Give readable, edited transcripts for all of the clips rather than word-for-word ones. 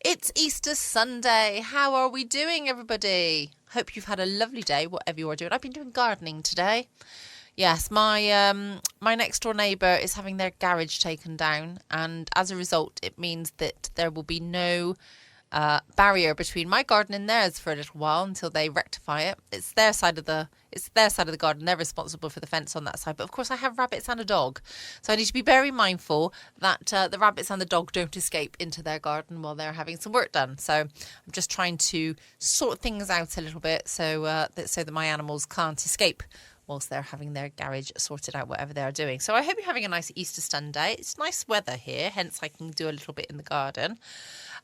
It's Easter Sunday. How are we doing, everybody? Hope you've had a lovely day, whatever you are doing. I've been doing gardening today. Yes, my next door neighbour is having their garage taken down, and as a result, it means that there will be no barrier between my garden and theirs for a little while until they rectify it. It's their side of the garden. They're responsible for the fence on that side. But of course, I have rabbits and a dog, so I need to be very mindful that the rabbits and the dog don't escape into their garden while they're having some work done. So I'm just trying to sort things out a little bit so that my animals can't escape whilst they're having their garage sorted out, whatever they're doing. So I hope you're having a nice Easter Sunday. It's nice weather here, hence I can do a little bit in the garden.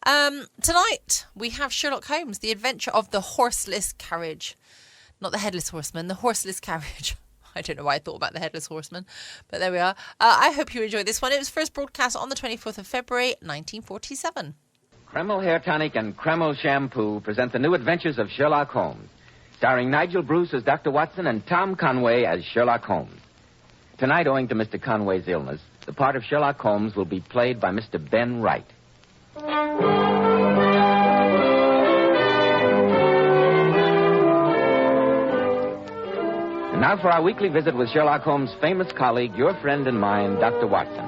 Tonight we have Sherlock Holmes, The Adventure of the Horseless Carriage. Not the Headless Horseman, the Horseless Carriage. I don't know why I thought about the Headless Horseman, but there we are. I hope you enjoyed this one. It was first broadcast on the 24th of February, 1947. Kreml Hair Tonic and Kreml Shampoo present the new adventures of Sherlock Holmes, starring Nigel Bruce as Dr. Watson and Tom Conway as Sherlock Holmes. Tonight, owing to Mr. Conway's illness, the part of Sherlock Holmes will be played by Mr. Ben Wright. And now for our weekly visit with Sherlock Holmes' famous colleague, your friend and mine, Dr. Watson.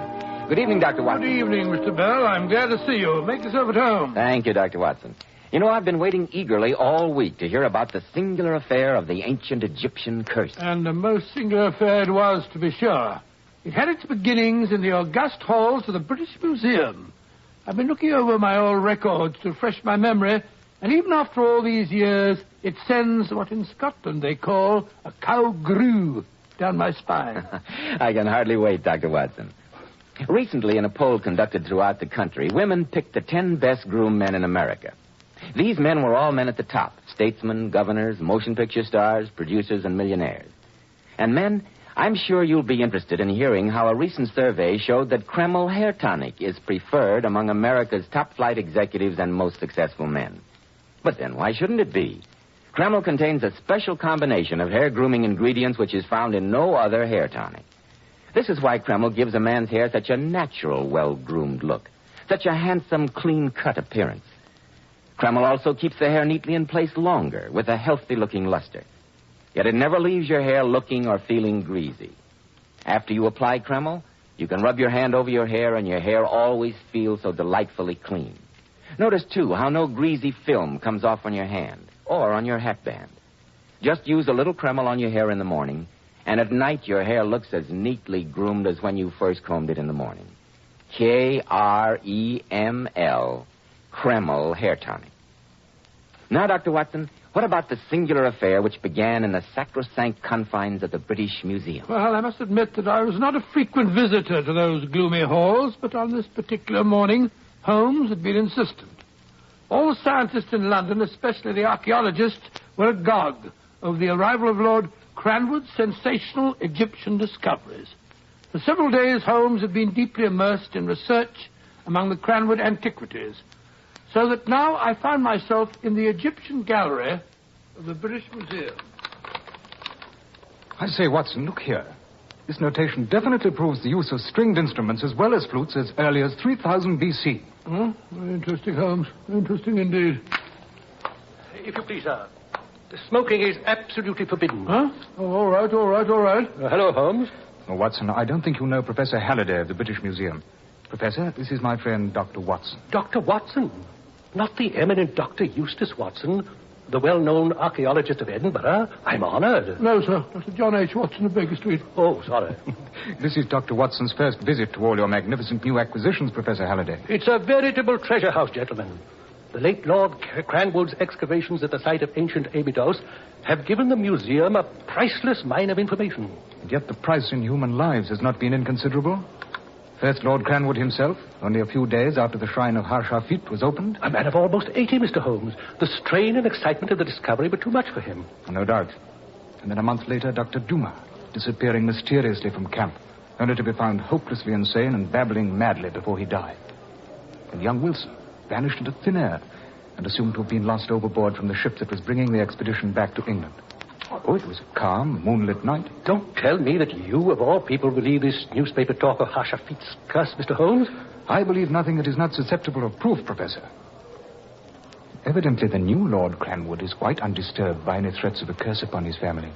Good evening, Dr. Watson. Good evening, Mr. Bell. I'm glad to see you. Make yourself at home. Thank you, Dr. Watson. You know, I've been waiting eagerly all week to hear about the singular affair of the ancient Egyptian curse. And a most singular affair it was, to be sure. It had its beginnings in the august halls of the British Museum. I've been looking over my old records to refresh my memory, and even after all these years, it sends what in Scotland they call a cow grue down my spine. I can hardly wait, Dr. Watson. Recently, in a poll conducted throughout the country, women picked the 10 best groomed men in America. These men were all men at the top: statesmen, governors, motion picture stars, producers, and millionaires. And men, I'm sure you'll be interested in hearing how a recent survey showed that Kreml Hair Tonic is preferred among America's top-flight executives and most successful men. But then why shouldn't it be? Kreml contains a special combination of hair grooming ingredients which is found in no other hair tonic. This is why Kreml gives a man's hair such a natural, well-groomed look, such a handsome, clean-cut appearance. Kreml also keeps the hair neatly in place longer, with a healthy-looking luster. Yet it never leaves your hair looking or feeling greasy. After you apply Kreml, you can rub your hand over your hair, and your hair always feels so delightfully clean. Notice, too, how no greasy film comes off on your hand or on your hatband. Just use a little Kreml on your hair in the morning, and at night your hair looks as neatly groomed as when you first combed it in the morning. Kreml, Kreml Hair Tonic. Now, Dr. Watson, what about the singular affair which began in the sacrosanct confines of the British Museum? Well, I must admit that I was not a frequent visitor to those gloomy halls, but on this particular morning, Holmes had been insistent. All the scientists in London, especially the archaeologists, were agog over the arrival of Lord Cranwood's sensational Egyptian discoveries. For several days, Holmes had been deeply immersed in research among the Cranwood antiquities, so that now I found myself in the Egyptian gallery of the British Museum. I say, Watson, look here. This notation definitely proves the use of stringed instruments as well as flutes as early as 3000 B.C. Oh, very interesting, Holmes. Interesting indeed. If you please, sir. Smoking is absolutely forbidden. Huh? Oh, all right. Hello, Holmes. Oh, Watson, I don't think you know Professor Halliday of the British Museum. Professor, this is my friend, Dr. Watson. Dr. Watson? Not the eminent Dr. Eustace Watson, the well-known archaeologist of Edinburgh. I'm honored. No, sir. Dr. John H. Watson of Baker Street. Oh, sorry. This is Dr. Watson's first visit to all your magnificent new acquisitions, Professor Halliday. It's a veritable treasure house, gentlemen. The late Lord Cranwood's excavations at the site of ancient Abydos have given the museum a priceless mine of information. And yet the price in human lives has not been inconsiderable. First Lord Cranwood himself, only a few days after the shrine of Har-Shafit was opened. A man of almost 80, Mr. Holmes. The strain and excitement of the discovery were too much for him. No doubt. And then a month later, Dr. Duma, disappearing mysteriously from camp, only to be found hopelessly insane and babbling madly before he died. And young Wilson vanished into thin air and assumed to have been lost overboard from the ship that was bringing the expedition back to England. Oh, it was a calm, moonlit night. Don't tell me that you, of all people, believe this newspaper talk of Har-Shafit's curse, Mr. Holmes. I believe nothing that is not susceptible of proof, Professor. Evidently, the new Lord Cranwood is quite undisturbed by any threats of a curse upon his family.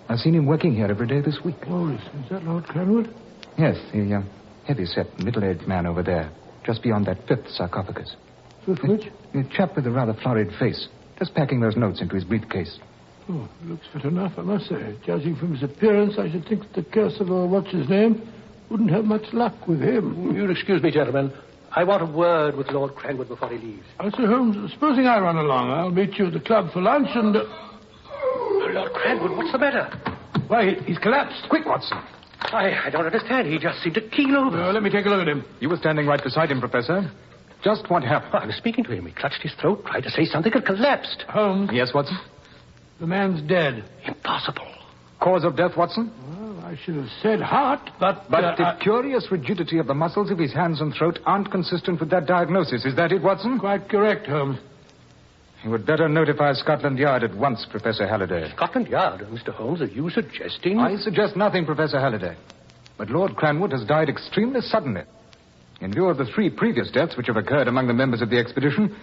I've seen him working here every day this week. Oh, is that Lord Cranwood? Yes, the heavy-set, middle-aged man over there, just beyond that fifth sarcophagus. Fifth which? The chap with the rather florid face, just packing those notes into his briefcase. Oh, looks fit enough, I must say. Judging from his appearance, I should think that the curse of what's-his-name wouldn't have much luck with him. You'll excuse me, gentlemen. I want a word with Lord Cranwood before he leaves. Sir Holmes, supposing I run along, I'll meet you at the club for lunch and... Lord Cranwood, what's the matter? Why, he's collapsed. Quick, Watson. I don't understand. He just seemed to keel over. Let me take a look at him. You were standing right beside him, Professor. Just what happened? I was speaking to him. He clutched his throat, tried to say something, and collapsed. Holmes, Yes, Watson? the man's dead. Impossible. Cause of death, Watson? Well, I should have said heart, but... But the curious rigidity of the muscles of his hands and throat aren't consistent with that diagnosis. Is that it, Watson? Quite correct, Holmes. You would better notify Scotland Yard at once, Professor Halliday. Scotland Yard, Mr. Holmes, are you suggesting... I suggest nothing, Professor Halliday. But Lord Cranwood has died extremely suddenly. In view of the 3 previous deaths which have occurred among the members of the expedition,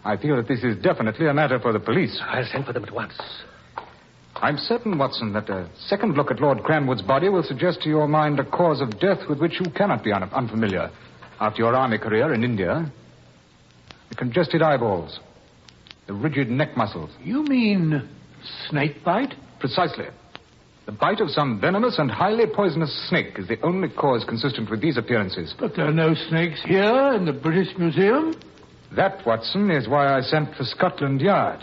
I feel that this is definitely a matter for the police. I'll send for them at once. I'm certain, Watson, that a second look at Lord Cranwood's body will suggest to your mind a cause of death with which you cannot be unfamiliar after your army career in India. The congested eyeballs, the rigid neck muscles. You mean snake bite? Precisely. The bite of some venomous and highly poisonous snake is the only cause consistent with these appearances. But there are no snakes here in the British Museum. That, Watson, is why I sent for Scotland Yard.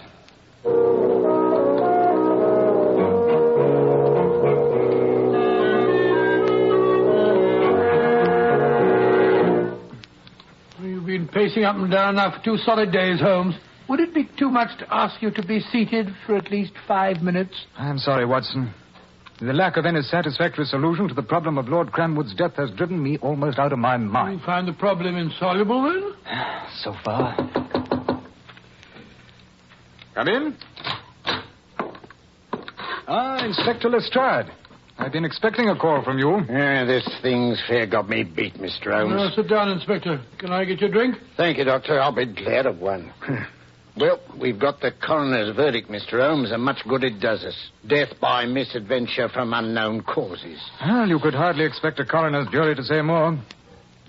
You've been pacing up and down now for 2 solid days, Holmes. Would it be too much to ask you to be seated for at least 5 minutes? I'm sorry, Watson. The lack of any satisfactory solution to the problem of Lord Cranwood's death has driven me almost out of my mind. You find the problem insoluble, then? So far. Come in. Inspector Lestrade. I've been expecting a call from you. This thing's fair got me beat, Mr. Holmes. Sit down, Inspector. Can I get you a drink? Thank you, Doctor. I'll be glad of one. Well, we've got the coroner's verdict, Mr. Holmes, and much good it does us. Death by misadventure from unknown causes. Well, you could hardly expect a coroner's jury to say more.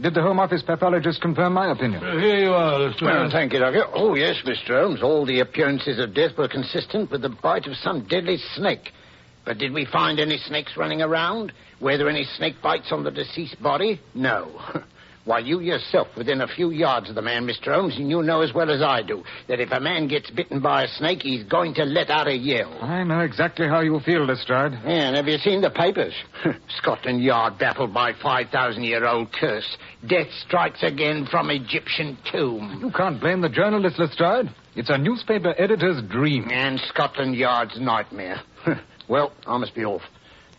Did the Home Office pathologist confirm my opinion? Here you are, Lestrade. Well, thank you, Doctor. Oh, yes, Mr. Holmes. All the appearances of death were consistent with the bite of some deadly snake. But did we find any snakes running around? Were there any snake bites on the deceased body? No. Why, you yourself, within a few yards of the man, Mr. Holmes, and you know as well as I do that if a man gets bitten by a snake, he's going to let out a yell. I know exactly how you feel, Lestrade. Yeah, and have you seen the papers? Scotland Yard baffled by 5,000-year-old curse. Death strikes again from Egyptian tomb. You can't blame the journalist, Lestrade. It's a newspaper editor's dream. And Scotland Yard's nightmare. Well, I must be off.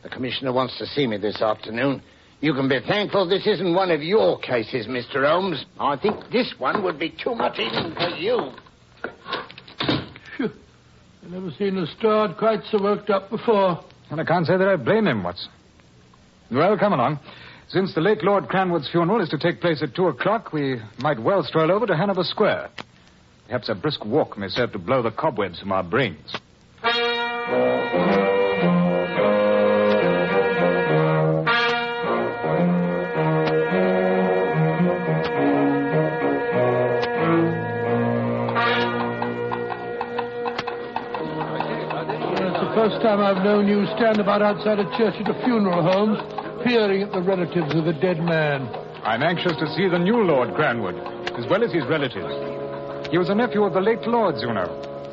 The commissioner wants to see me this afternoon. You can be thankful this isn't one of your cases, Mr. Holmes. I think this one would be too much even for you. Phew. I've never seen Lestrade quite so worked up before. And I can't say that I blame him, Watson. Well, come along. Since the late Lord Cranwood's funeral is to take place at 2:00, we might well stroll over to Hanover Square. Perhaps a brisk walk may serve to blow the cobwebs from our brains. First time I've known you stand about outside a church at a funeral, Holmes, peering at the relatives of the dead man. I'm anxious to see the new Lord Cranwood, as well as his relatives. He was a nephew of the late Lord's, you know,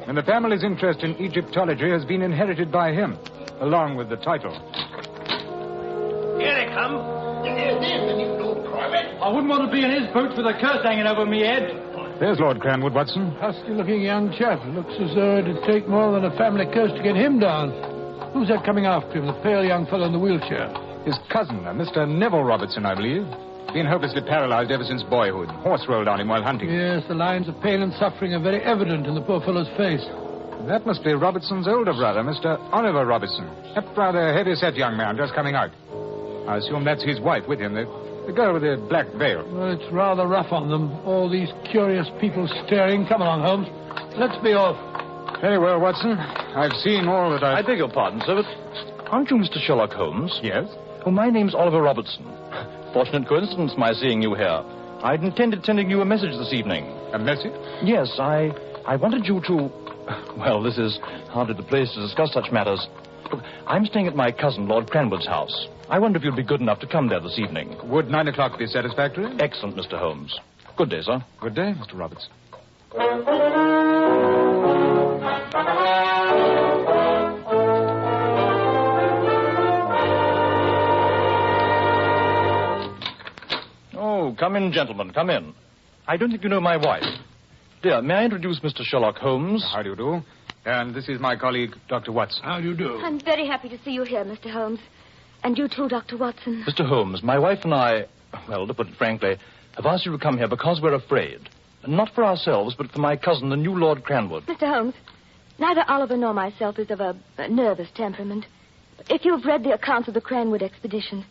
and the family's interest in Egyptology has been inherited by him, along with the title. Here they come. There's the new Lord Cranwood. I wouldn't want to be in his boots with a curse hanging over me head. There's Lord Cranwood, Watson. Husky-looking young chap. Looks as though it'd take more than a family curse to get him down. Who's that coming after him, the pale young fellow in the wheelchair? His cousin, Mr. Neville Robertson, I believe. Been hopelessly paralyzed ever since boyhood. Horse rolled on him while hunting. Yes, the lines of pain and suffering are very evident in the poor fellow's face. That must be Robertson's older brother, Mr. Oliver Robertson. That rather heavy-set young man just coming out. I assume that's his wife with him, the girl with the black veil. Well, it's rather rough on them. All these curious people staring. Come along, Holmes. Let's be off. Very well, Watson. I've seen all that I beg your pardon, sir, but aren't you Mr. Sherlock Holmes? Yes? Oh, my name's Oliver Robertson. Fortunate coincidence, my seeing you here. I'd intended sending you a message this evening. A message? Yes, I wanted you to... Well, this is hardly the place to discuss such matters. Look, I'm staying at my cousin, Lord Cranwood's house. I wonder if you'd be good enough to come there this evening. Would 9 o'clock be satisfactory? Excellent, Mr. Holmes. Good day, sir. Good day, Mr. Robertson. Oh, come in, gentlemen, come in. I don't think you know my wife. Dear, may I introduce Mr. Sherlock Holmes? How do you do? And this is my colleague, Dr. Watson. How do you do? I'm very happy to see you here, Mr. Holmes. And you too, Dr. Watson. Mr. Holmes, my wife and I, well, to put it frankly, have asked you to come here because we're afraid. Not for ourselves, but for my cousin, the new Lord Cranwood. Mr. Holmes, neither Oliver nor myself is of a nervous temperament. But if you've read the accounts of the Cranwood expedition,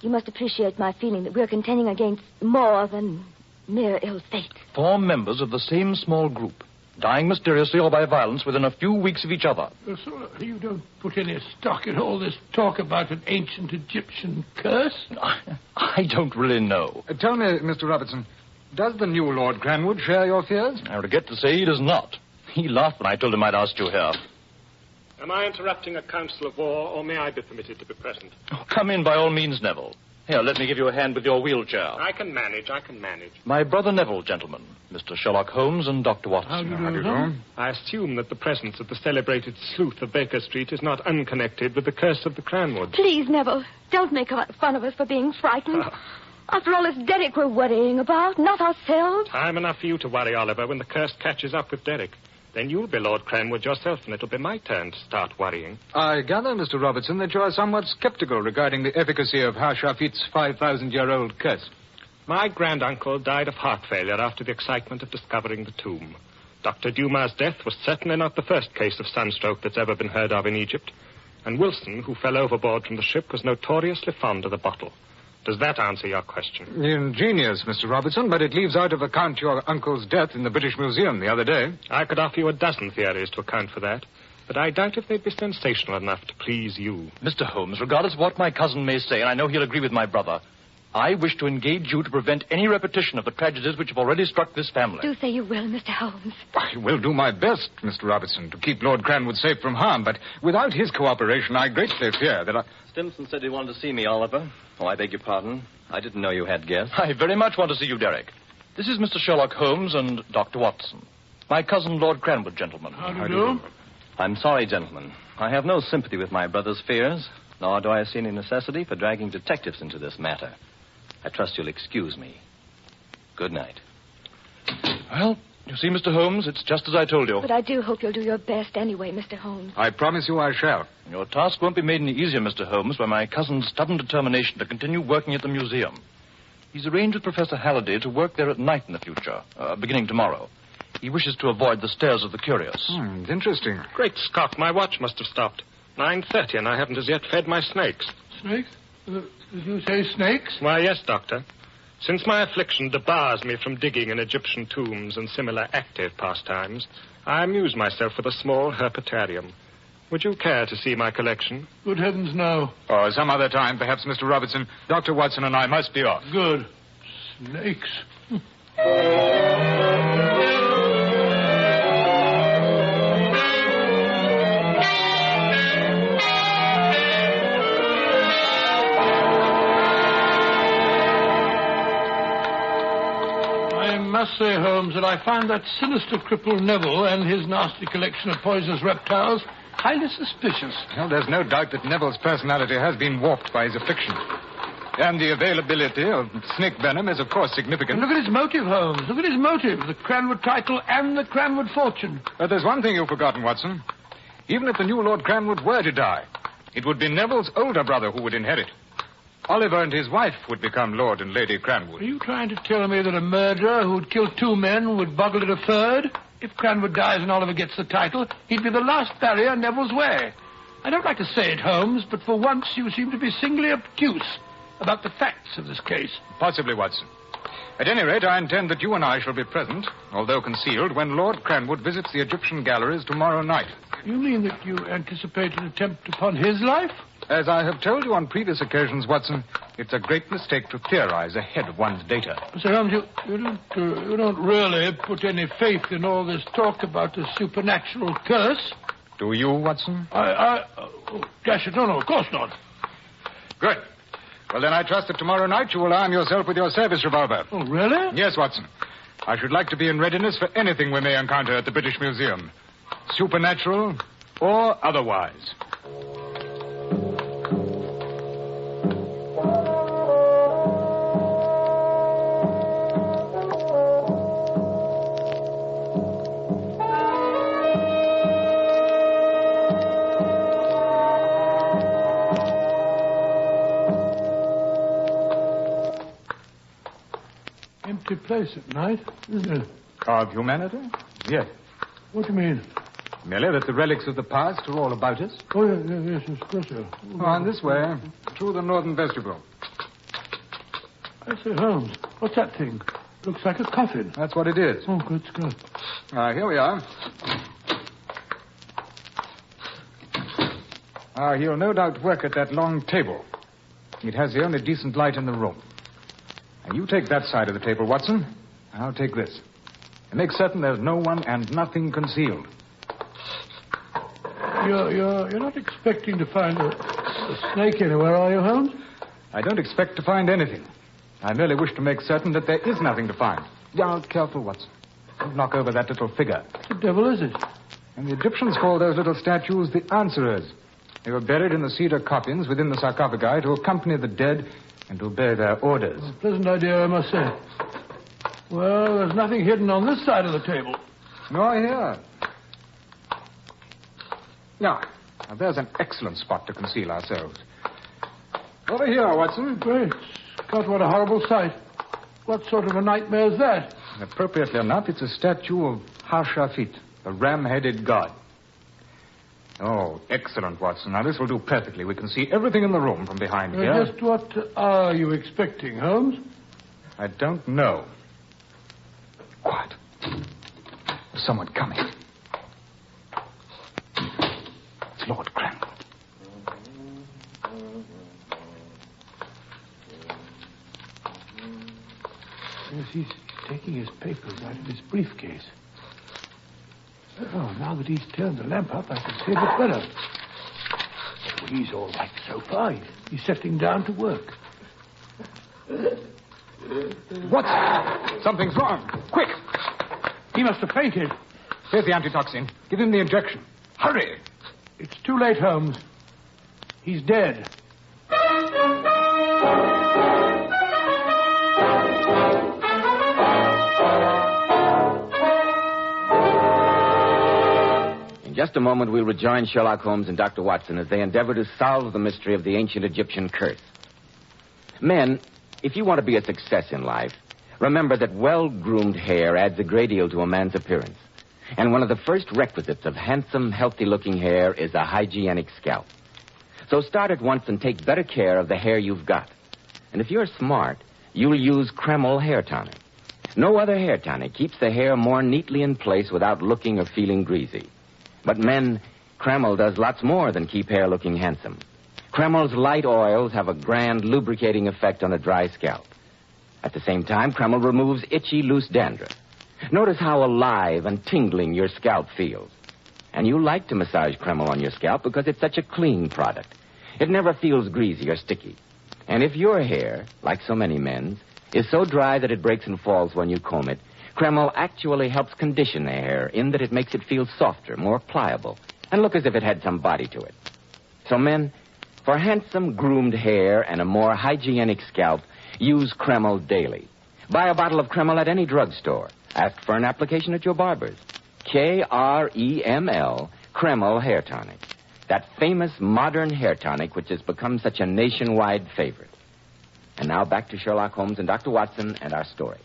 you must appreciate my feeling that we're contending against more than mere ill fate. 4 members of the same small group, dying mysteriously or by violence within a few weeks of each other. So you don't put any stock in all this talk about an ancient Egyptian curse? I don't really know. Tell me, Mr. Robertson, does the new Lord Cranwood share your fears? I regret to say he does not. He laughed when I told him I'd asked you here. Am I interrupting a council of war, or may I be permitted to be present? Oh, come in by all means, Neville. Here, let me give you a hand with your wheelchair. I can manage. My brother Neville, gentlemen. Mr. Sherlock Holmes and Dr. Watson. How do you do? I assume that the presence of the celebrated sleuth of Baker Street is not unconnected with the curse of the Cranwood. Please, Neville, don't make fun of us for being frightened. After all, it's Derek we're worrying about, not ourselves. Time enough for you to worry, Oliver, when the curse catches up with Derek. Then you'll be Lord Cranwood yourself, and it'll be my turn to start worrying. I gather, Mr. Robertson, that you are somewhat skeptical regarding the efficacy of Hashafit's 5,000-year-old curse. My granduncle died of heart failure after the excitement of discovering the tomb. Dr. Dumas' death was certainly not the first case of sunstroke that's ever been heard of in Egypt. And Wilson, who fell overboard from the ship, was notoriously fond of the bottle. Does that answer your question? Ingenious, Mr. Robertson, but it leaves out of account your uncle's death in the British Museum the other day. I could offer you a dozen theories to account for that, but I doubt if they'd be sensational enough to please you. Mr. Holmes, regardless of what my cousin may say, and I know he'll agree with my brother, I wish to engage you to prevent any repetition of the tragedies which have already struck this family. Do say you will, Mr. Holmes. I will do my best, Mr. Robertson, to keep Lord Cranwood safe from harm, but without his cooperation, I greatly fear that Stimson said he wanted to see me, Oliver. Oh, I beg your pardon. I didn't know you had guests. I very much want to see you, Derek. This is Mr. Sherlock Holmes and Dr. Watson. My cousin, Lord Cranwood, gentlemen. How do you do? I'm sorry, gentlemen. I have no sympathy with my brother's fears, nor do I see any necessity for dragging detectives into this matter. I trust you'll excuse me. Good night. Well, you see, Mr. Holmes, it's just as I told you. But I do hope you'll do your best anyway, Mr. Holmes. I promise you I shall. Your task won't be made any easier, Mr. Holmes, by my cousin's stubborn determination to continue working at the museum. He's arranged with Professor Halliday to work there at night in the future, beginning tomorrow. He wishes to avoid the stares of the curious. It's interesting. Great Scott, my watch must have stopped. 9:30, and I haven't as yet fed my snakes. Snakes? Did you say snakes? Why, yes, Doctor. Since my affliction debars me from digging in Egyptian tombs and similar active pastimes, I amuse myself with a small herpetarium. Would you care to see my collection? Good heavens, no. Oh, some other time, perhaps, Mr. Robertson. Dr. Watson and I must be off. Good. Snakes. I must say, Holmes, that I find that sinister cripple Neville and his nasty collection of poisonous reptiles highly suspicious. Well, there's no doubt that Neville's personality has been warped by his affliction. And the availability of snake venom is, of course, significant. And look at his motive, Holmes. Look at his motive. The Cranwood title and the Cranwood fortune. But there's one thing you've forgotten, Watson. Even if the new Lord Cranwood were to die, it would be Neville's older brother who would inherit. Oliver and his wife would become Lord and Lady Cranwood. Are you trying to tell me that a murderer who'd killed 2 men would boggle at a third? If Cranwood dies and Oliver gets the title, he'd be the last barrier Neville's way. I don't like to say it, Holmes, but for once you seem to be singly obtuse about the facts of this case. Possibly, Watson. At any rate, I intend that you and I shall be present, although concealed, when Lord Cranwood visits the Egyptian galleries tomorrow night. You mean that you anticipate an attempt upon his life? As I have told you on previous occasions, Watson, it's a great mistake to theorize ahead of one's data. Mr. Holmes, you don't really put any faith in all this talk about a supernatural curse? Do you, Watson? Dash it, no, of course not. Good. Well, then I trust that tomorrow night you will arm yourself with your service revolver. Oh, really? Yes, Watson. I should like to be in readiness for anything we may encounter at the British Museum. Supernatural or otherwise. Empty place at night, isn't it? Of humanity? Yes. What do you mean? Merely that the relics of the past are all about us. Oh, yes, of course, sir. On this way, through the northern vestibule. I say, Holmes, what's that thing? Looks like a coffin. That's what it is. Oh, good, good. Here we are. He'll no doubt work at that long table. It has the only decent light in the room. Now, you take that side of the table, Watson. I'll take this. And make certain there's no one and nothing concealed. You're not expecting to find a snake anywhere, are you, Holmes? I don't expect to find anything. I merely wish to make certain that there is nothing to find. Now, careful, Watson. Don't knock over that little figure. What the devil is it? And the Egyptians call those little statues the answerers. They were buried in the cedar coffins within the sarcophagi to accompany the dead and to obey their orders. A pleasant idea, I must say. Well, there's nothing hidden on this side of the table. Nor here. Now, there's an excellent spot to conceal ourselves. Over here, Watson. Great. God, what a horrible sight. What sort of a nightmare is that? Appropriately enough, it's a statue of Harshafit, the ram-headed god. Oh, excellent, Watson. Now, this will do perfectly. We can see everything in the room from behind here. Just what are you expecting, Holmes? I don't know. Quiet. There's someone coming. It's Lord Cranwood. Yes, he's taking his papers out of his briefcase. Oh, now that he's turned the lamp up, I can see a bit better. Oh, he's all right so far. He's settling down to work. What? Something's wrong. Quick! He must have fainted. Here's the antitoxin. Give him the injection. Hurry! It's too late, Holmes. He's dead. In just a moment, we'll rejoin Sherlock Holmes and Dr. Watson as they endeavor to solve the mystery of the ancient Egyptian curse. Men, if you want to be a success in life, remember that well-groomed hair adds a great deal to a man's appearance. And one of the first requisites of handsome, healthy-looking hair is a hygienic scalp. So start at once and take better care of the hair you've got. And if you're smart, you'll use Kreml hair tonic. No other hair tonic keeps the hair more neatly in place without looking or feeling greasy. But men, Kreml does lots more than keep hair looking handsome. Kreml's light oils have a grand lubricating effect on a dry scalp. At the same time, Kreml removes itchy, loose dandruff. Notice how alive and tingling your scalp feels. And you like to massage Kreml on your scalp because it's such a clean product. It never feels greasy or sticky. And if your hair, like so many men's, is so dry that it breaks and falls when you comb it, Kreml actually helps condition the hair in that it makes it feel softer, more pliable, and look as if it had some body to it. So men, for handsome, groomed hair and a more hygienic scalp, use Kreml daily. Buy a bottle of Kreml at any drugstore. Ask for an application at your barber's. Kreml, Kreml Hair Tonic. That famous modern hair tonic which has become such a nationwide favorite. And now back to Sherlock Holmes and Dr. Watson and our story.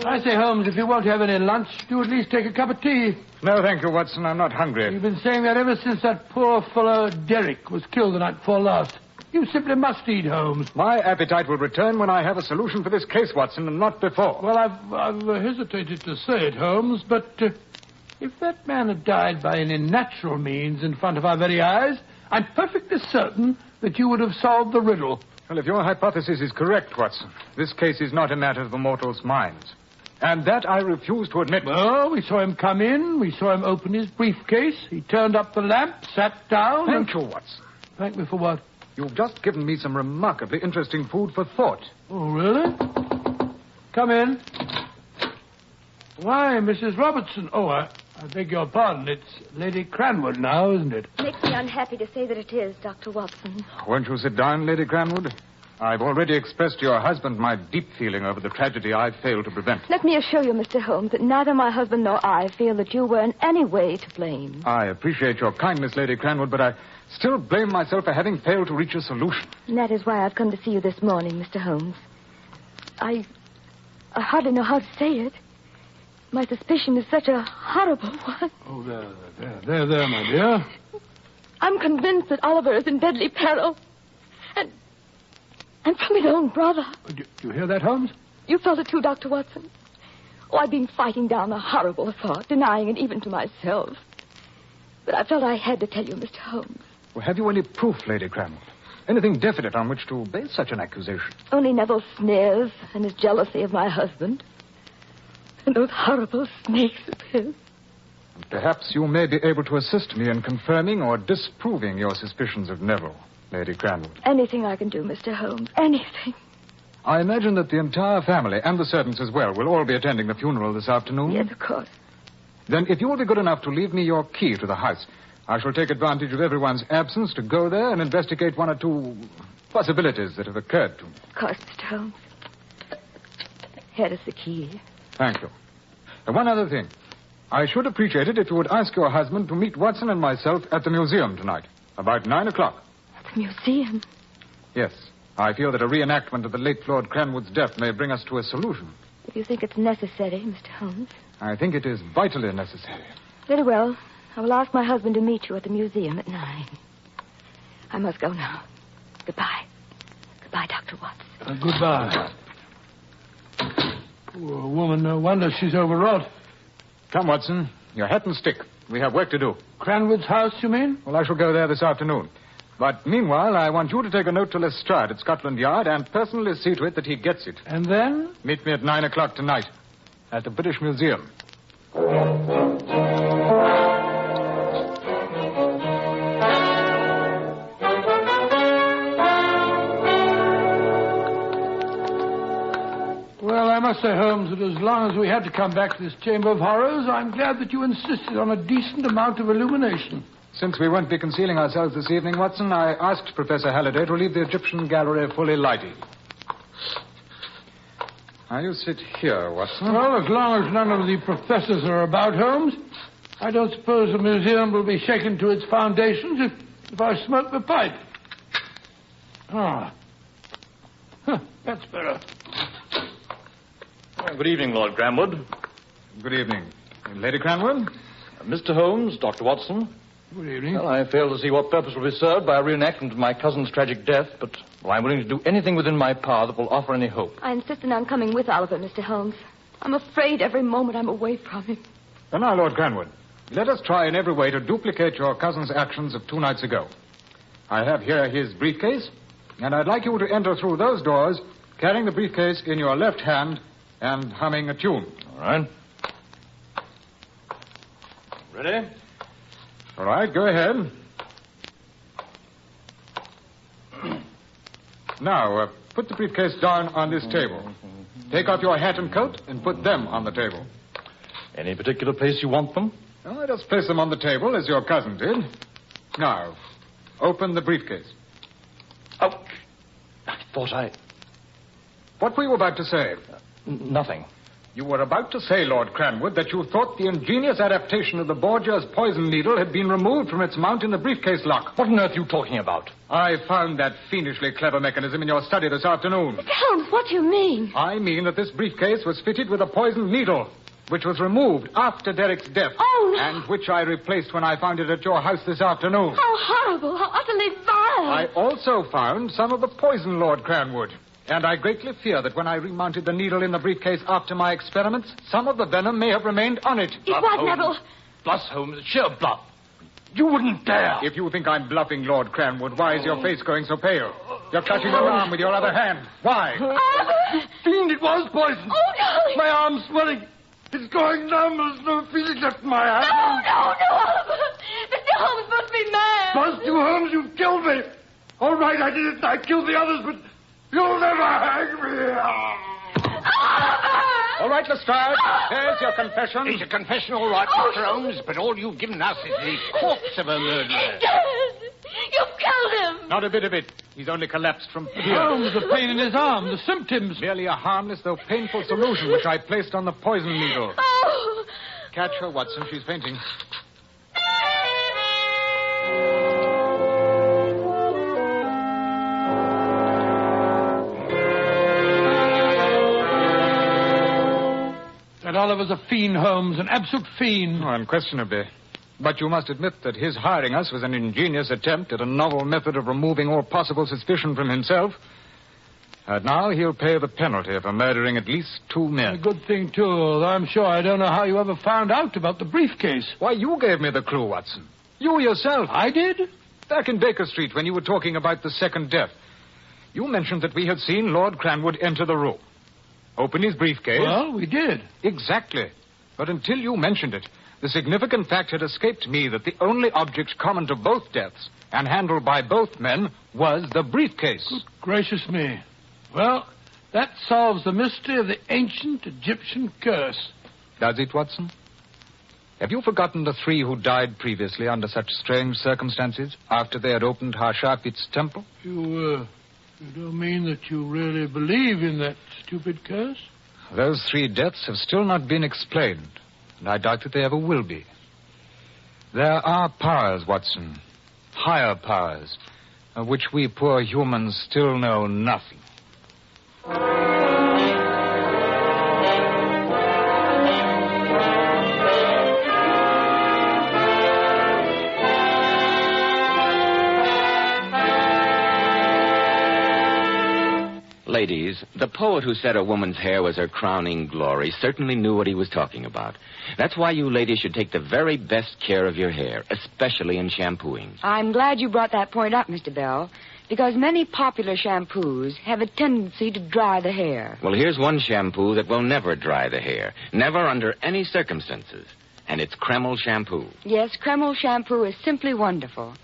I say, Holmes, if you won't have any lunch, do at least take a cup of tea. No, thank you, Watson. I'm not hungry. You've been saying that ever since that poor fellow Derrick was killed the night before last. You simply must eat, Holmes. My appetite will return when I have a solution for this case, Watson, and not before. Well, I've hesitated to say it, Holmes, but if that man had died by any natural means in front of our very eyes, I'm perfectly certain that you would have solved the riddle. Well, if your hypothesis is correct, Watson, this case is not a matter of the mortal's minds. And that I refuse to admit. Well, we saw him come in. We saw him open his briefcase. He turned up the lamp, sat down. Thank you, Watson. Thank me for what? You've just given me some remarkably interesting food for thought. Oh, really? Come in. Why, Mrs. Robertson. Oh, I beg your pardon. It's Lady Cranwood now, isn't it? Makes me unhappy to say that it is, Dr. Watson. Won't you sit down, Lady Cranwood? I've already expressed to your husband my deep feeling over the tragedy I failed to prevent. Let me assure you, Mr. Holmes, that neither my husband nor I feel that you were in any way to blame. I appreciate your kindness, Lady Cranwood, but I still blame myself for having failed to reach a solution. And that is why I've come to see you this morning, Mr. Holmes. I hardly know how to say it. My suspicion is such a horrible one. Oh, there, my dear. I'm convinced that Oliver is in deadly peril. And from his own brother. Do you hear that, Holmes? You felt it too, Dr. Watson. Oh, I've been fighting down the horrible thought, denying it even to myself. But I felt I had to tell you, Mr. Holmes. Well, have you any proof, Lady Cranwood? Anything definite on which to base such an accusation? Only Neville's sneers and his jealousy of my husband. And those horrible snakes of his. Perhaps you may be able to assist me in confirming or disproving your suspicions of Neville, Lady Cranwood. Anything I can do, Mr. Holmes. Anything. I imagine that the entire family, and the servants as well, will all be attending the funeral this afternoon. Yes, of course. Then if you will be good enough to leave me your key to the house, I shall take advantage of everyone's absence to go there and investigate one or two possibilities that have occurred to me. Of course, Mr. Holmes. Here is the key. Thank you. And one other thing. I should appreciate it if you would ask your husband to meet Watson and myself at the museum tonight, about 9 o'clock. At the museum? Yes. I feel that a reenactment of the late Lord Cranwood's death may bring us to a solution. If you think it's necessary, Mr. Holmes. I think it is vitally necessary. Very well. I will ask my husband to meet you at the museum at 9. I must go now. Goodbye. Goodbye, Dr. Watson. Goodbye. Poor woman, no wonder she's overwrought. Come, Watson. Your hat and stick. We have work to do. Cranwood's house, you mean? Well, I shall go there this afternoon. But meanwhile, I want you to take a note to Lestrade at Scotland Yard and personally see to it that he gets it. And then? Meet me at 9 o'clock tonight at the British Museum. Well, I must say, Holmes, that as long as we had to come back to this Chamber of Horrors, I'm glad that you insisted on a decent amount of illumination. Since we won't be concealing ourselves this evening, Watson, I asked Professor Halliday to leave the Egyptian gallery fully lighted. Now, you sit here, Watson. Well, as long as none of the professors are about, Holmes, I don't suppose the museum will be shaken to its foundations if I smoke the pipe. Ah. Huh, that's better. Good evening, Lord Cranwood. Good evening. Lady Cranwood? Mr. Holmes, Dr. Watson. Good evening. Well, I fail to see what purpose will be served by a reenactment of my cousin's tragic death, but I'm willing to do anything within my power that will offer any hope. I insisted on coming with Oliver, Mr. Holmes. I'm afraid every moment I'm away from him. And now, Lord Cranwood, let us try in every way to duplicate your cousin's actions of 2 nights ago. I have here his briefcase, and I'd like you to enter through those doors, carrying the briefcase in your left hand and humming a tune. All right. Ready? All right, go ahead. Now, put the briefcase down on this table. Take off your hat and coat and put them on the table. Any particular place you want them? Oh, just place them on the table as your cousin did. Now, open the briefcase. Oh, I thought What were you about to say? Nothing. You were about to say, Lord Cranwood, that you thought the ingenious adaptation of the Borgia's poison needle had been removed from its mount in the briefcase lock. What on earth are you talking about? I found that fiendishly clever mechanism in your study this afternoon. Mr. Holmes, what do you mean? I mean that this briefcase was fitted with a poisoned needle, which was removed after Derek's death. Oh, no. And which I replaced when I found it at your house this afternoon. How horrible, how utterly vile. I also found some of the poison, Lord Cranwood. And I greatly fear that when I remounted the needle in the briefcase after my experiments, some of the venom may have remained on it. It was, Neville. Bluff, Holmes. Sheer bluff. You wouldn't dare. If you think I'm bluffing, Lord Cranwood, why is your face going so pale? You're clutching your arm with your other hand. Why? Fiend, it was poison. Oh, darling. My arm's swelling. It's going numb. There's no feeling left in my hand. No, Oliver. Mr. Holmes must be mad. Must you, Holmes? You've killed me. All right, I did it. I killed the others, but you'll never hang me. All right, Lestrade. There's your confession. It's a confession, all right, Mr. Holmes, but all you've given us is the corpse of a murderer. Yes. You killed him. Not a bit of it. He's only collapsed from fear. Holmes, the pain in his arm, the symptoms. Merely a harmless, though painful solution which I placed on the poison needle. Oh. Catch her, Watson. She's fainting. That Oliver's a fiend, Holmes, an absolute fiend. Oh, unquestionably. But you must admit that his hiring us was an ingenious attempt at a novel method of removing all possible suspicion from himself. And now he'll pay the penalty for murdering at least 2 men. A good thing, too, although I'm sure I don't know how you ever found out about the briefcase. Why, you gave me the clue, Watson. You yourself. I did? Back in Baker Street when you were talking about the second death. You mentioned that we had seen Lord Cranwood enter the room. Open his briefcase. Well, we did. Exactly. But until you mentioned it, the significant fact had escaped me that the only object common to both deaths and handled by both men was the briefcase. Good gracious me. Well, that solves the mystery of the ancient Egyptian curse. Does it, Watson? Have you forgotten the 3 who died previously under such strange circumstances after they had opened Harshafit's temple? You don't mean that you really believe in that stupid curse? Those 3 deaths have still not been explained, and I doubt that they ever will be. There are powers, Watson, higher powers, of which we poor humans still know nothing. Ladies, the poet who said a woman's hair was her crowning glory certainly knew what he was talking about. That's why you ladies should take the very best care of your hair, especially in shampooing. I'm glad you brought that point up, Mr. Bell, because many popular shampoos have a tendency to dry the hair. Well, here's one shampoo that will never dry the hair, never under any circumstances, and it's Kreml shampoo. Yes, Kreml shampoo is simply wonderful.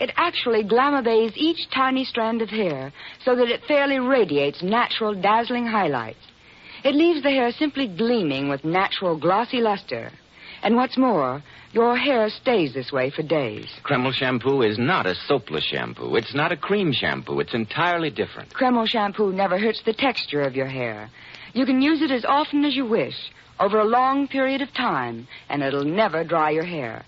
It actually glamour bathes each tiny strand of hair so that it fairly radiates natural, dazzling highlights. It leaves the hair simply gleaming with natural, glossy luster. And what's more, your hair stays this way for days. Kreml shampoo is not a soapless shampoo. It's not a cream shampoo. It's entirely different. Kreml shampoo never hurts the texture of your hair. You can use it as often as you wish, over a long period of time, and it'll never dry your hair.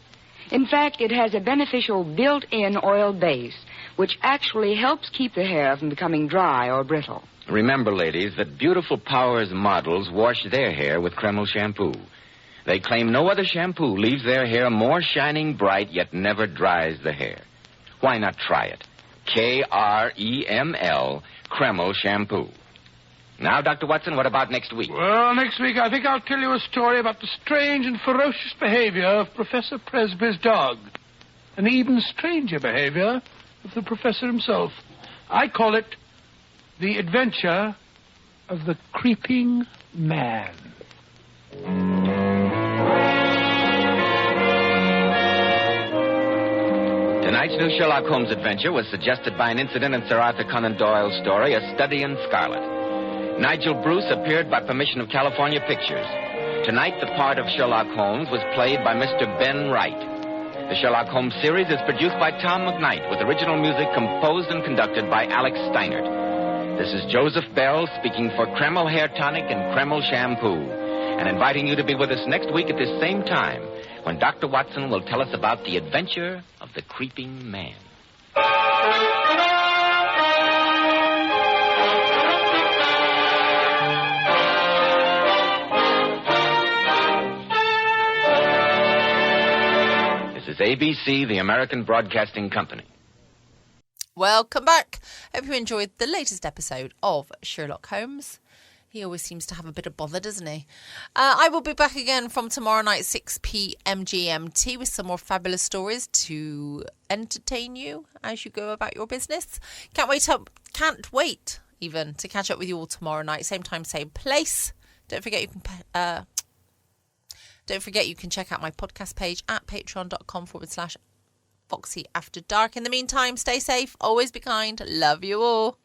In fact, it has a beneficial built-in oil base, which actually helps keep the hair from becoming dry or brittle. Remember, ladies, that Beautiful Powers models wash their hair with Kreml shampoo. They claim no other shampoo leaves their hair more shining bright, yet never dries the hair. Why not try it? Kreml, Kreml shampoo. Now, Dr. Watson, what about next week? Well, next week I think I'll tell you a story about the strange and ferocious behavior of Professor Presby's dog. And the even stranger behavior of the professor himself. I call it The Adventure of the Creeping Man. Tonight's new Sherlock Holmes adventure was suggested by an incident in Sir Arthur Conan Doyle's story, A Study in Scarlet. Nigel Bruce appeared by permission of California Pictures. Tonight, the part of Sherlock Holmes was played by Mr. Ben Wright. The Sherlock Holmes series is produced by Tom McKnight, with original music composed and conducted by Alex Steinert. This is Joseph Bell speaking for Kreml Hair Tonic and Kreml Shampoo. and inviting you to be with us next week at this same time when Dr. Watson will tell us about the adventure of the creeping man. This is ABC, the American Broadcasting Company. Welcome back. Hope you enjoyed the latest episode of Sherlock Holmes. He always seems to have a bit of bother, doesn't he? I will be back again from tomorrow night, 6 p.m. GMT, with some more fabulous stories to entertain you as you go about your business. Can't wait even to catch up with you all tomorrow night, same time, same place. Don't forget you can check out my podcast page at patreon.com/Foxy After Dark. In the meantime, stay safe, always be kind, love you all.